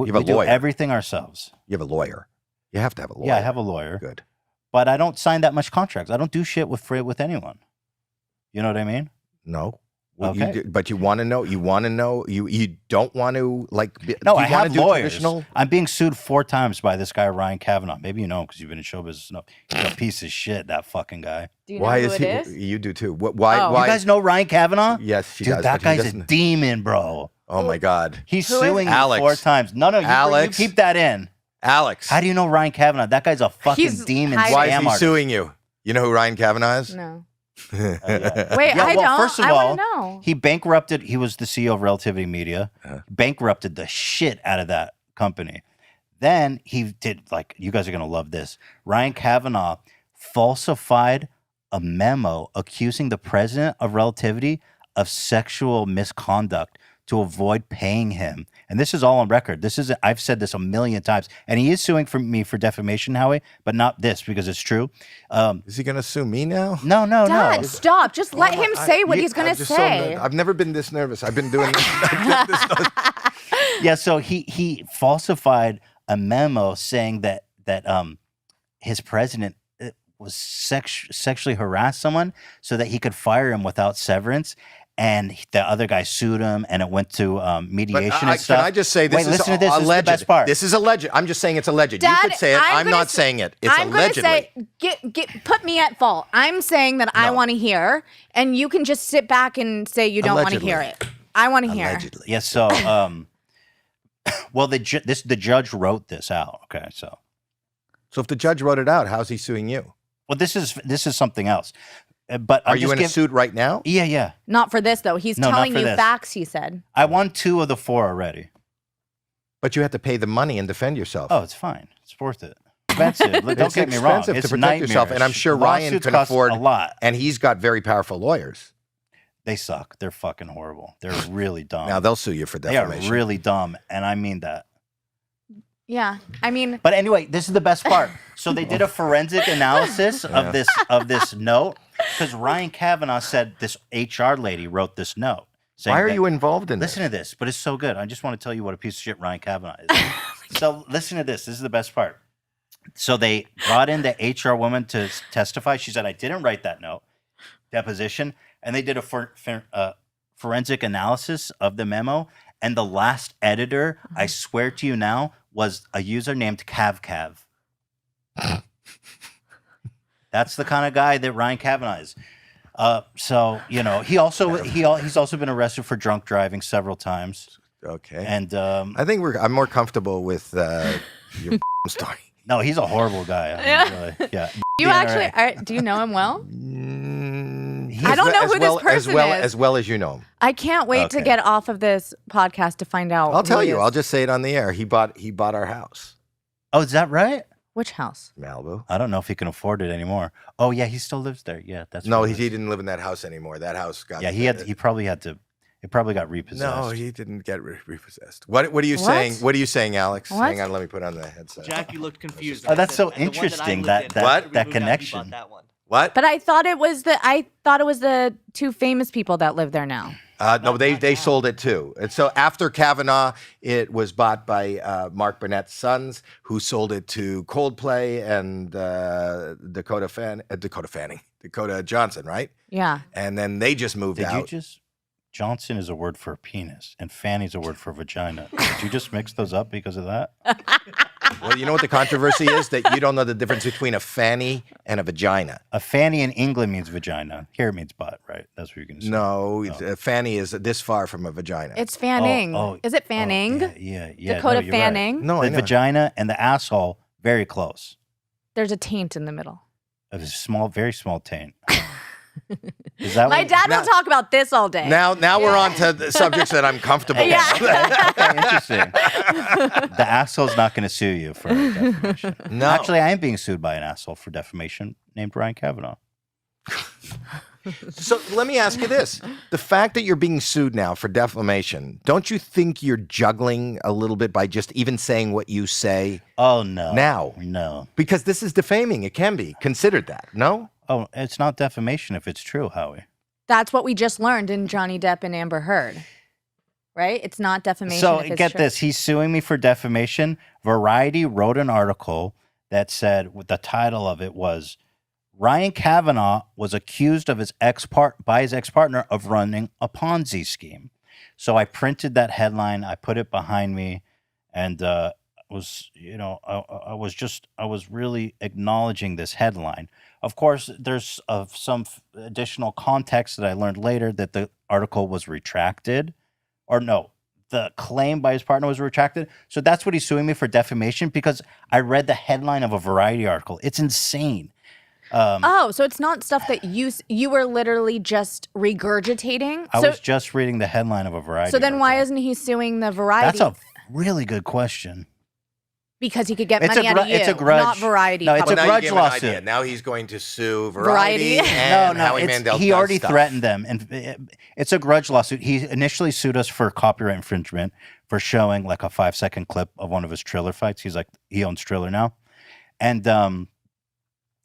we do everything ourselves. You have a lawyer. You have to have a lawyer. Yeah, I have a lawyer. Good. But I don't sign that much contracts. I don't do shit with anyone. You know what I mean? No. Well, Okay. But you want to know. You want to know. You don't want to No, I have lawyers. I'm being sued 4 times by this guy Ryan Kavanaugh. Maybe you know him because you've been in show business. No, he's a piece of shit. That fucking guy. Do you know who it is? You do too. Why? You guys know Ryan Kavanaugh? Yes, she Dude, does. that guy's a demon, bro. Oh my God. He's suing me Alex. 4 times. No, you keep that in. Alex. How do you know Ryan Kavanaugh? That guy's a fucking demon. Why is he artist. suing you? You know who Ryan Kavanaugh is? No. Yeah. Wait, I don't. First of I all, want to know. he bankrupted. He was the CEO of Relativity Media. Bankrupted the shit out of that company. Then he did, like, you guys are going to love this. Ryan Kavanaugh falsified a memo accusing the president of Relativity of sexual misconduct to avoid paying him. And this is all on record. I've said this a million times. And he is suing me for defamation, Howie, but not this because it's true. Is he going to sue me now? No. Dad, stop. Just let him say what he's going to say. I've never been this nervous. I've been doing this. Yeah, so he falsified a memo saying that his president was sexually harassed someone so that he could fire him without severance. And the other guy sued him, and it went to mediation and stuff. Can I just say this is listen to this. alleged? This is the best part. This is alleged. I'm just saying it's alleged. Dad, you could say it. I'm not saying it. It's allegedly. I'm going to say, put me at fault. I'm saying that I want to hear, and you can just sit back and say you don't want to hear it. I want to hear. Allegedly. Yes. So, well, the judge wrote this out. Okay, so if the judge wrote it out, how's he suing you? well, this is something else. But are you in a suit right now? Yeah. Not for this though. He's telling you facts. He said. I won 2 of the 4 already. But you have to pay the money and defend yourself. Oh, it's fine. It's worth it. Expensive. Look, don't get me wrong. It's expensive It's to protect yourself, and I'm sure Ryan can afford a lot. And he's got very powerful lawyers. They suck. They're fucking horrible. They're really dumb. Now they'll sue you for They defamation. are really dumb, and I mean that. Yeah, I mean. But anyway, this is the best part. So they did a forensic analysis of this note because Ryan Kavanaugh said this HR lady wrote this note. Why are you involved in this? Listen to this, but it's so good. I just want to tell you what a piece of shit Ryan Kavanaugh is. So listen to this. This is the best part. So they brought in the HR woman to testify. She said, I didn't write that note, deposition. And they did a forensic analysis of the memo. And the last editor, I swear to you now, was a user named CavCav. That's the kind of guy that Ryan Kavanaugh is. So, you know, he's also been arrested for drunk driving several times. Okay. And I think I'm more comfortable with your story. No, he's a horrible guy. I mean, really. Yeah. Do you know him well? I don't know who this person is. As well as you know him. I can't wait to get off of this podcast to find out. I'll tell you. I'll just say it on the air. He bought our house. Oh, is that right? Which house? Malibu. I don't know if he can afford it anymore. Oh, yeah, he still lives there. Yeah, that's no. He didn't live in that house anymore. That house got. Yeah, he probably had to. It probably got repossessed. No, he didn't get repossessed. What are you saying? What are you saying, Alex? What? Hang on, let me put on the headset. Jackie looked confused. Oh, that's so interesting. That connection. What? But I thought it was the 2 famous people that live there now. No, they sold it too. And so after Kavanaugh, it was bought by Mark Burnett's sons, who sold it to Coldplay and Dakota Johnson, right? Yeah. And then they just moved out. Johnson is a word for penis, and Fanny's a word for vagina. Did you just mix those up because of that? Well, you know what the controversy is? That you don't know the difference between a fanny and a vagina. A fanny in England means vagina. Here it means butt, right? That's what you're going to say. No, a fanny is this far from a vagina. It's fanning. Is it fanning? Yeah. Dakota Fanning. Right. No, the vagina and the asshole, very close. There's a taint in the middle. A very small taint. Is that My dad will talk about this all day. Now we're on to the subjects that I'm comfortable with. Okay, interesting. The asshole's not going to sue you for defamation. No. Actually, I am being sued by an asshole for defamation named Ryan Kavanaugh. So let me ask you this. The fact that you're being sued now for defamation, don't you think you're juggling a little bit by just even saying what you say? Oh, no. Now? No. Because this is defaming. It can be considered that, no? Oh, it's not defamation if it's true, Howie. That's what we just learned in Johnny Depp and Amber Heard. right? It's not defamation. So if it's get true. this. He's suing me for defamation. Variety wrote an article that said the title of it was Ryan Kavanaugh was accused of his ex-partner of running a Ponzi scheme. So I printed that headline. I put it behind me, and I was really acknowledging this headline. Of course, there's some additional context that I learned later that the article was retracted, or no, the claim by his partner was retracted. So that's what he's suing me for defamation because I read the headline of a Variety article. It's insane. So it's not stuff that you were literally just regurgitating. I was just reading the headline of a Variety. So then article. why isn't he suing the Variety? That's a really good question. Because he could get money out of you, it's a grudge. not Variety. No, it's a now grudge you gave an lawsuit. idea. Now he's going to sue Variety? Variety and Howie it's, Mandel. he does already stuff. threatened them, and it's a grudge lawsuit. He initially sued us for copyright infringement for showing like a 5-second clip of one of his Triller fights. He's like, he owns Triller now, and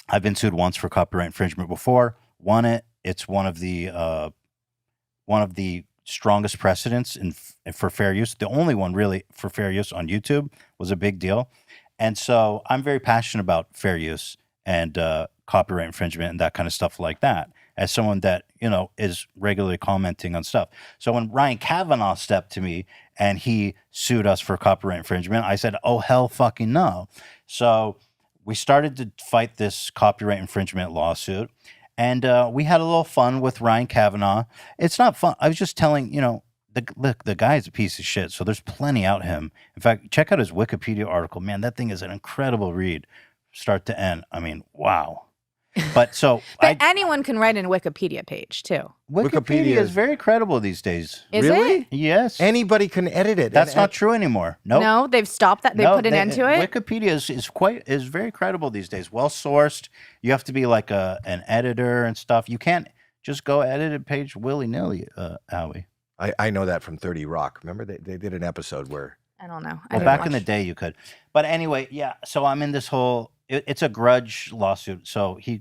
I've been sued once for copyright infringement before. Won it. It's one of the strongest precedents for fair use. The only one really for fair use on YouTube was a big deal. And so I'm very passionate about fair use and copyright infringement and that kind of stuff like that as someone that, is regularly commenting on stuff. So when Ryan Kavanaugh stepped to me and he sued us for copyright infringement, I said, oh, hell fucking no. So we started to fight this copyright infringement lawsuit. And we had a little fun with Ryan Kavanaugh. It's not fun. I was just telling, the guy's a piece of shit. So there's plenty out him. In fact, check out his Wikipedia article. Man, that thing is an incredible read, start to end. I mean, wow. But anyone can write in a Wikipedia page too. Wikipedia is very credible these days. Is Really? it? Yes. Anybody can edit it. That's not true anymore. Nope. No, they've stopped that. They put an end to it. Wikipedia is very credible these days. Well sourced. You have to be like an editor and stuff. You can't just go edit a page willy nilly, Howie. I know that from 30 Rock. Remember they did an episode where I don't know. Well, back in the day you could. But anyway, yeah. So I'm in this whole. It's a grudge lawsuit. So he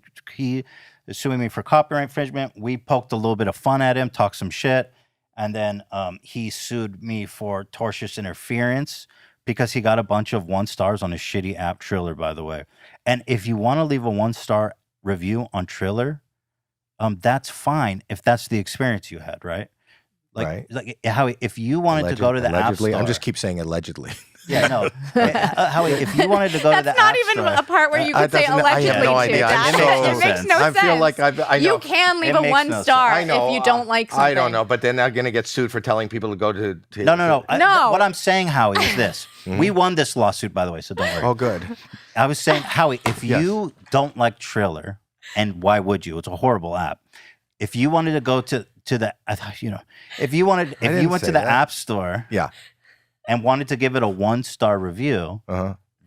is suing me for copyright infringement. We poked a little bit of fun at him, talked some shit, and then he sued me for tortious interference because he got a bunch of 1 stars on his shitty app Triller, by the way. And if you want to leave a 1-star review on Triller, that's fine if that's the experience you had, right? Like Howie, if you wanted to go to the App Store, I'm just keep saying allegedly. Yeah, no. Howie, if you wanted to go to the That's not App even Store, a part where you could say I allegedly have no idea. It makes no sense. I feel like I know. You can leave It a makes 1 no sense. star I know, if you don't like something. I don't know, but then they're going to get sued for telling people to go to No. No. What I'm saying, Howie, is this. We won this lawsuit, by the way, so don't worry. Oh, good. I was saying, Howie, if you don't like Triller, and why would you? It's a horrible app. If you wanted to go to the, if you went to the App Store, and wanted to give it a 1-star review,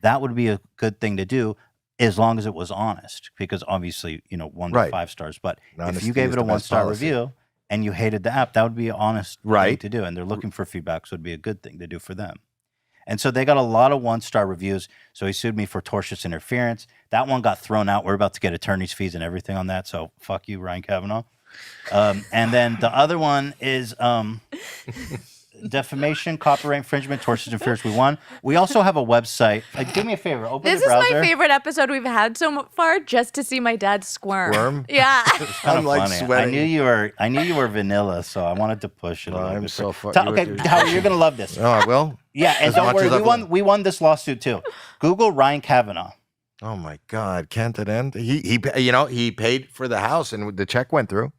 that would be a good thing to do, as long as it was honest. Because obviously, 1 to 5 stars. But if you gave it a 1-star review and you hated the app, that would be an honest thing to do. And they're looking for feedback, so it'd be a good thing to do for them. And so they got a lot of 1-star reviews. So he sued me for tortious interference. That one got thrown out. We're about to get attorney's fees and everything on that. So fuck you, Ryan Kavanaugh. And then the other one is defamation, copyright infringement, tortious interference. We won. We also have a website. Do me a favor. Open This the browser. is my favorite episode we've had so far, just to see my dad squirm. Squirm? Yeah. I'm like funny. sweating. I knew you were vanilla, so I wanted to push it a little I'm bit. so Okay, Howard, you're gonna love this. Oh, I will? Yeah, and As don't much worry, as I we won this lawsuit too. Google Ryan Kavanaugh. Oh my God! Can't it end? He paid for the house and the check went through.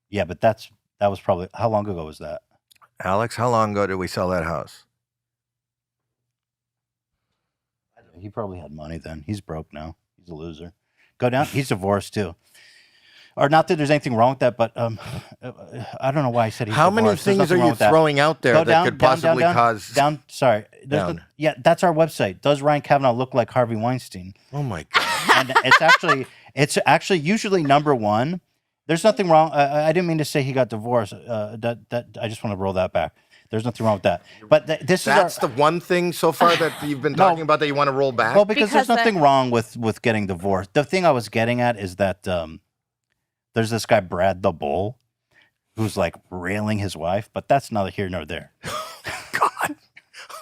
Yeah, but that was probably, how long ago was that? Alex, how long ago did we sell that house? He probably had money then. He's broke now. He's a loser. Go down. He's divorced too. Or not that there's anything wrong with that, but I don't know why I said he's How divorced. many There's things nothing are wrong you with that. throwing out there Go that down, could down, possibly down, cause? Down. Sorry. Down. Yeah, that's our website. Does Ryan Kavanaugh look like Harvey Weinstein? Oh my God! And it's actually usually number one. There's nothing wrong. I didn't mean to say he got divorced. That I just want to roll that back. There's nothing wrong with that. But That's the one thing so far that you've been talking about that you want to roll back. Well, because there's nothing wrong with getting divorced. The thing I was getting at is that there's this guy Brad the Bull who's like railing his wife, but that's neither here nor there. God.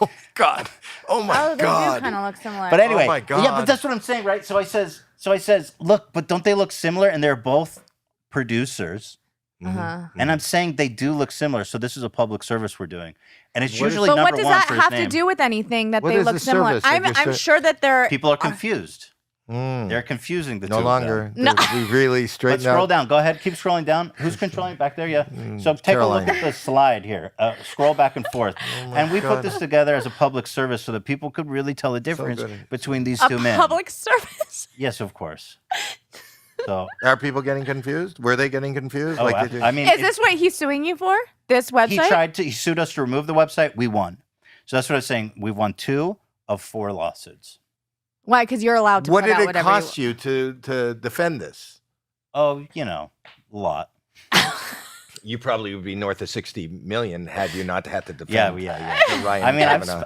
Oh, God. Oh, my Oh, they God. do kind of look similar. But anyway, Oh my yeah, God. but that's what I'm saying, right? So I says, look, but don't they look similar? And they're both producers. And I'm saying they do look similar. So this is a public service we're doing, and it's usually but number what does one that first have name. to do with anything that What they is look the similar? service that I'm you're sure that they're People are confused. Mm. They're confusing the No two longer. No. We really Let's straightened scroll out. down. Go ahead. Keep scrolling down. Who's controlling back there? Yeah. So take Caroline. a look at the slide here. Scroll back and forth. And we put God. this together as a public service so that people could really tell the difference good. between these a two men. public service. Yes, of course. So, Are people getting confused? Were they getting confused? Did you- I mean, Is this what he's suing you for? This website? he sued us to remove the website. We won. So that's what I was saying. We've won 2 of 4 lawsuits. Why? Because you're allowed to what put did out it whatever cost you to defend this? Oh, a lot. You probably would be north of 60 million had you not had to Yeah, defend. yeah. Ryan I mean, Kavanaugh.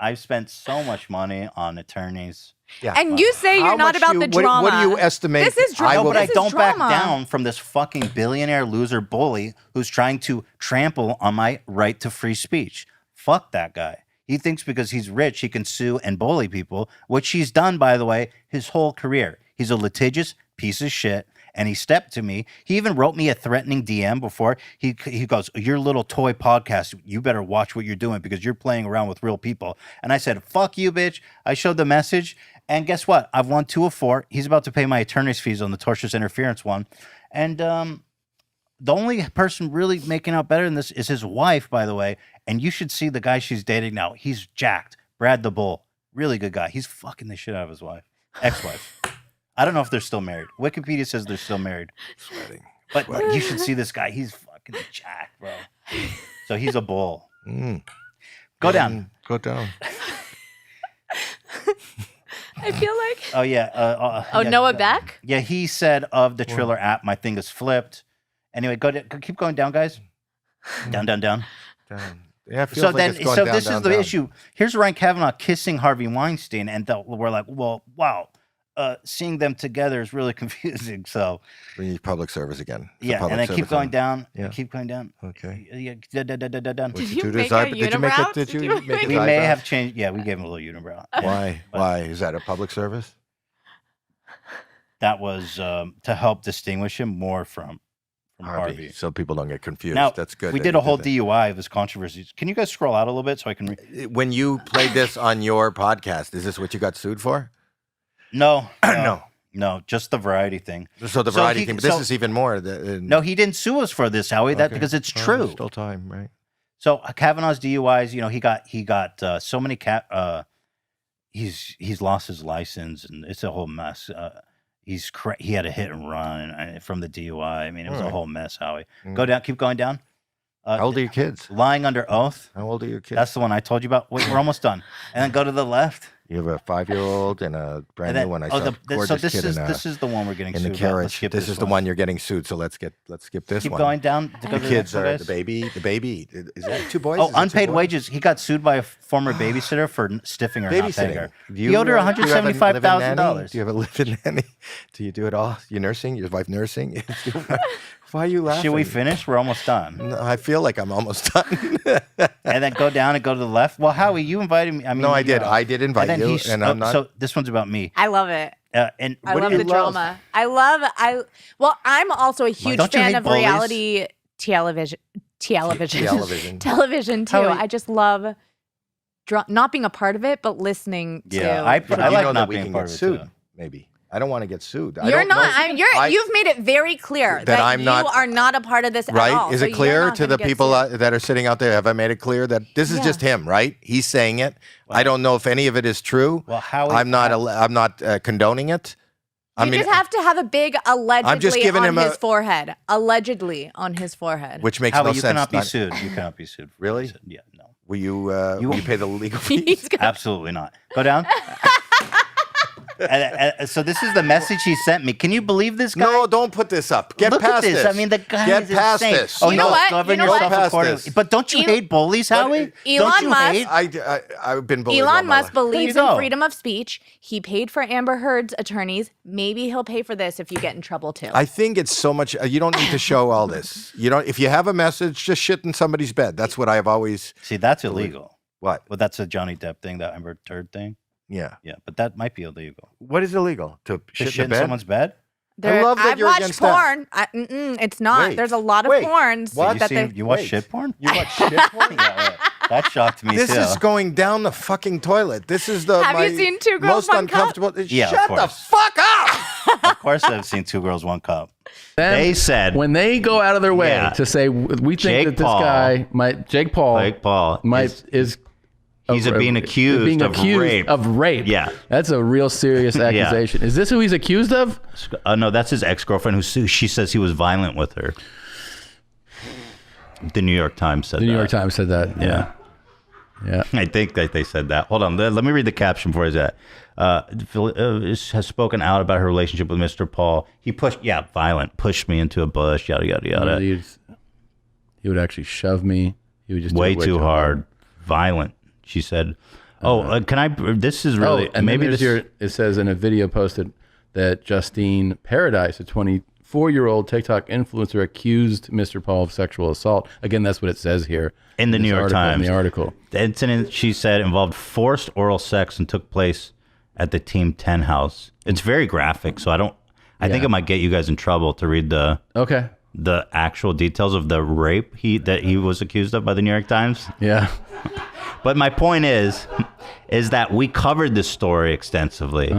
I've spent so much money on attorneys. Yeah. And you say How you're not much about the drama. What do you estimate? This is drama. No, but I This is don't back drama. down from this fucking billionaire loser bully who's trying to trample on my right to free speech. Fuck that guy. He thinks because he's rich, he can sue and bully people, which he's done, by the way, his whole career. He's a litigious piece of shit. And he stepped to me. He even wrote me a threatening DM before. He goes, your little toy podcast, you better watch what you're doing because you're playing around with real people. And I said, fuck you, bitch. I showed the message. And guess what? I've won 2 of 4. He's about to pay my attorney's fees on the tortious interference one. And the only person really making out better than this is his wife, by the way. And you should see the guy she's dating now. He's jacked. Brad the Bull. Really good guy. He's fucking the shit out of his wife. Ex-wife. I don't know if they're still married. Wikipedia says they're still married. Sweating. But you should see this guy. He's fucking jacked, bro. So he's a bull. Go down. Go down. I feel like. Oh, yeah. Yeah, Noah Beck? Yeah, he said of the Triller app, my thing is flipped. Anyway, keep going down, guys. Down. Down. Yeah, it feels So like then, it's going so down, this down, is the down. issue. Here's Ryan Kavanaugh kissing Harvey Weinstein, and we're like, well, wow. Seeing them together is really confusing. So We need public service again. It's a yeah, public and then keep service going on- down. Yeah. Keep going down. Okay. Yeah, down. What'd you do to make his a eye- Did you make unibrow? it? Did you Did you make make his We may eyebrows? have changed. Yeah, we gave him a little unibrow. Why? Why is that a public service? That was to help distinguish him more from Harvey. So people don't get confused. Now, That's good. we that did you a whole that. DUI of his controversies. Can you guys scroll out a little bit so I can? When you played this on your podcast, is this what you got sued for? No, No. just the variety thing. So the So variety he- thing, but this so- is even more. No, he didn't sue us for this, Howie. That because it's true. Still time, right? So Kavanaugh's DUIs, he got so many he's lost his license and it's a whole mess. He had a hit and run from the DUI. I mean, it was a Alright. whole mess, Howie. Go down, keep going down. How old are your kids? Lying under oath. How old are your kids? That's the one I told you about. Wait, we're almost done. And then go to the left. You have a 5-year-old and a brand And then, new one. I saw a so gorgeous this kid is in, this is the one we're getting in the sued about. Let's carriage. skip This is the one you're getting sued. So let's skip this Keep one. going down. To go The to kids next one, are guys. the baby. Is that 2 boys? Oh, Is it 2 unpaid boys? wages. He got sued by a former babysitter for stiffing her, not paying Babysitting. her. Do He owed her do you have a live-in $175,000. nanny? Do you have a live-in nanny? Do you do it all? You nursing? Your wife nursing? Why are you laughing? Should we finish? We're almost done. No, I feel like I'm almost done. And then go down and go to the left. Well, Howie, you invited me. I mean, No, I you did. know. I did invite And then you, he and I'm not. So this one's about me. I love it. And I what love do the you love? drama. Well, I'm also a huge Don't you fan hate of bullies? reality television. Television. Television too. How- I just love not being a part of it, but listening to. Yeah, I But like you know that not we being can part get of it, sued. too. Maybe I don't want to get sued. I You're don't not. know. You've made it very clear That I'm you not- are not a part of this at all. Right? Is so it you're clear not to gonna the get people sued. that are sitting out there? Have I made it clear that this is Yeah. just him? Right? He's saying it. I don't know if any of it is true. Well, Howie, I'm not condoning it. You just have to have a big allegedly giving on him a- his forehead. Allegedly on his forehead. which makes Howie, no you sense. cannot be Not- sued. You cannot be sued. for Really? this. Yeah, no. Will you pay the legal fees? He's gonna- Absolutely not. Go down. So this is the message he sent me. Can you believe this guy? No, don't put this up. Get Look past at this. this. I mean, the guy Get is past insane. this. Oh, You know no, what? govern You know what? yourself Go past accordingly. this. But don't you hate bullies, Howie? Elon Don't you Musk- hate? I've been bullied. all Elon my Musk life. believes There you in go. freedom of speech. He paid for Amber Heard's attorneys. Maybe he'll pay for this if you get in trouble too. I think it's so much. You don't need to show all this. You don't. If you have a message, just shit in somebody's bed. That's what I've always. See, that's illegal. What? Well, that's a Johnny Depp thing, that Amber Heard thing. Yeah. Yeah, but that might be illegal. What is illegal? To To shit shit in the in bed? someone's bed? love that I've you're watched against that. porn. It's not. Wait. There's a lot of Wait. porns What? that You watch Wait. shit porn? You watch shit porn? Yeah, that shocked me This too. is going down the fucking toilet. This is the Have you seen Two Girls, most One Cup? uncomfortable. Yeah, of Shut the course. fuck up! Of course, I've seen Two Girls, One Cup. Then They said when they go out of their way Yeah. to say we think Jake that this Paul- guy might Jake Paul is he's being accused of rape. of rape. Yeah. That's a real serious accusation. Is this who he's accused of? No, that's his ex-girlfriend she says he was violent with her. The New York Times said that. The New York Times said that. Yeah. Yeah. I think that they said that. Hold on. Let me read the caption for that. Has spoken out about her relationship with Mr. Paul. He pushed me into a bush, yada, yada, yada. He would actually shove me. He would just do Way it too hard. Violent. She said, can I, this is really, and maybe maybe this, here it says in a video posted that Justine Paradise, a 24-year-old TikTok influencer, accused Mr. Paul of sexual assault. Again, that's what it says here in the New York Times. In the article. The incident, she said, involved forced oral sex and took place at the Team 10 house. It's very graphic, so I think it might get you guys in trouble to read the actual details of the rape that he was accused of by the New York Times. Yeah. But my point is that we covered this story extensively.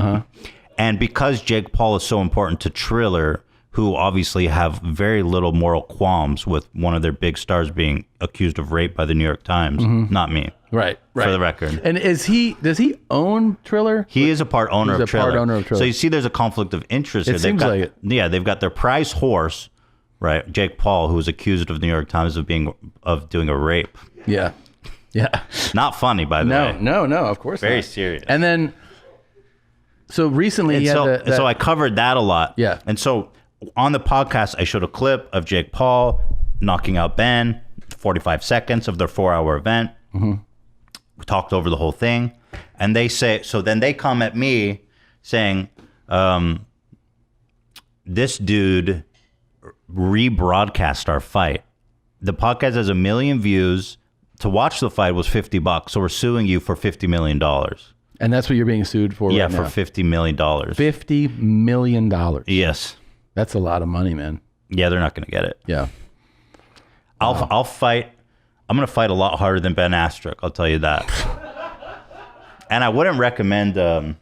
And because Jake Paul is so important to Triller, who obviously have very little moral qualms with one of their big stars being accused of rape by the New York Times, not me. Right. For the record. And does he own Triller? He is a part owner of Triller. Part owner of Triller. So you see there's a conflict of interest here. It seems like it. Yeah, they've got their prize horse, right? Jake Paul, who was accused of the New York Times of doing a rape. Yeah. Yeah. Not funny, by the way. No, of course Very not. serious. And then, so recently he had so I covered that a lot. Yeah. And so on the podcast, I showed a clip of Jake Paul knocking out Ben, 45 seconds of their 4-hour event. We talked over the whole thing. And they say, so then they come at me saying, this dude rebroadcast our fight. The podcast has 1 million views. To watch the fight was $50. So we're suing you for $50 million. And that's what you're being sued for Yeah, right now. for $50 million. $50 million. Yes. That's a lot of money, man. Yeah, they're not going to get it. Yeah. I'll fight. I'm going to fight a lot harder than Ben Astruc. I'll tell you that. And I wouldn't recommend. I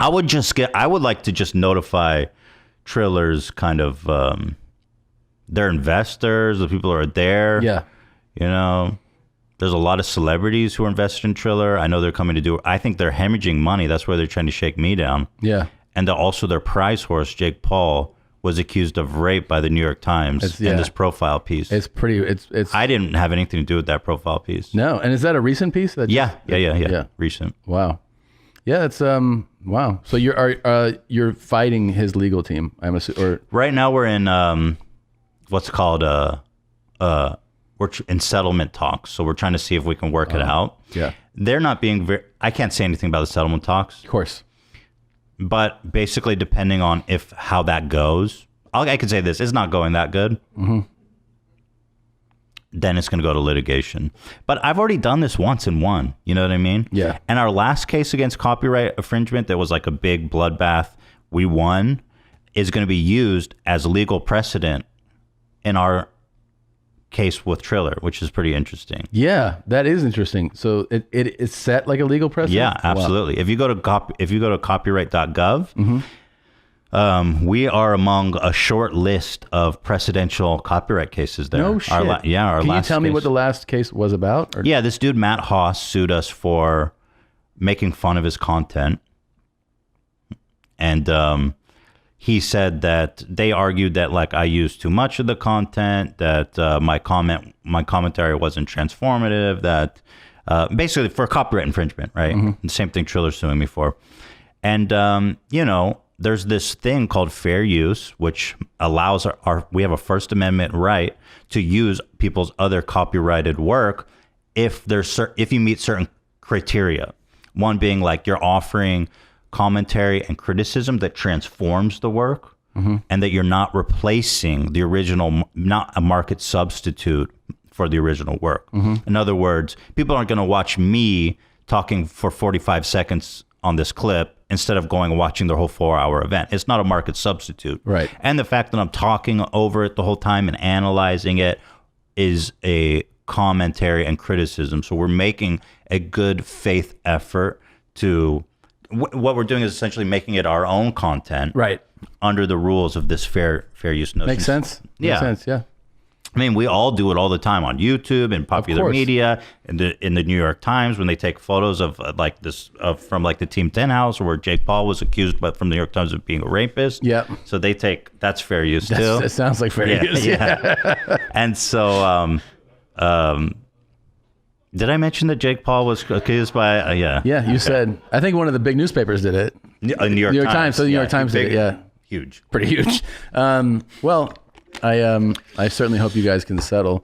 would like to just notify Triller's kind of their investors, the people who are there. Yeah. You know, there's a lot of celebrities who are invested in Triller. I know they're coming to do. I think they're hemorrhaging money. That's why they're trying to shake me down. Yeah. And also their prize horse, Jake Paul, was accused of rape by the New York Times in this profile piece. It's pretty. It's. I didn't have anything to do with that profile piece. No. And is that a recent piece? Yeah. Recent. Wow. Yeah. It's wow. So you're fighting his legal team. I'm assuming. Or Right now we're in what's called we're in settlement talks. So we're trying to see if we can work it out. Yeah. They're not being I can't say anything about the settlement talks. Of course. But basically, depending on how that goes, I can say this: it's not going that good. Then it's going to go to litigation. But I've already done this once and won. You know what I mean? Yeah. And our last case against copyright infringement, that was like a big bloodbath. We won. Is going to be used as legal precedent in our case with Triller, which is pretty interesting. Yeah, that is interesting. So it's set like a legal precedent? Yeah, absolutely. Wow. If you go to copyright.gov, we are among a short list of precedential copyright cases there. No shit. Our last Can you tell me what the last case was about? Or? Yeah, this dude, Matt Haas, sued us for making fun of his content. And he said that they argued that like I used too much of the content, that my commentary wasn't transformative, that basically for copyright infringement, right? The same thing Triller's suing me for. And, there's this thing called fair use, which allows we have a First Amendment right to use people's other copyrighted work if you meet certain criteria. One being like you're offering commentary and criticism that transforms the work, and that you're not replacing the original, not a market substitute for the original work. In other words, people aren't going to watch me talking for 45 seconds on this clip instead of going and watching the whole 4-hour event. It's not a market substitute. Right. And the fact that I'm talking over it the whole time and analyzing it is a commentary and criticism. So we're making a good faith effort to what we're doing is essentially making it our own content, right, under the rules of this fair use notion. Makes sense. Yeah. Makes sense. Yeah. I mean, we all do it all the time on YouTube and popular media, and in the New York Times when they take photos of like this from like the Team 10 house where Jake Paul was accused, but from the New York Times of being a rapist. Yeah. So that's fair use too. It sounds like fair use. Yeah. And so, did I mention that Jake Paul was accused by? Yeah. Yeah, you said. I think one of the big newspapers did it. New York Times. So the New York Times did it. Yeah. Huge. Pretty huge. Well, I certainly hope you guys can settle.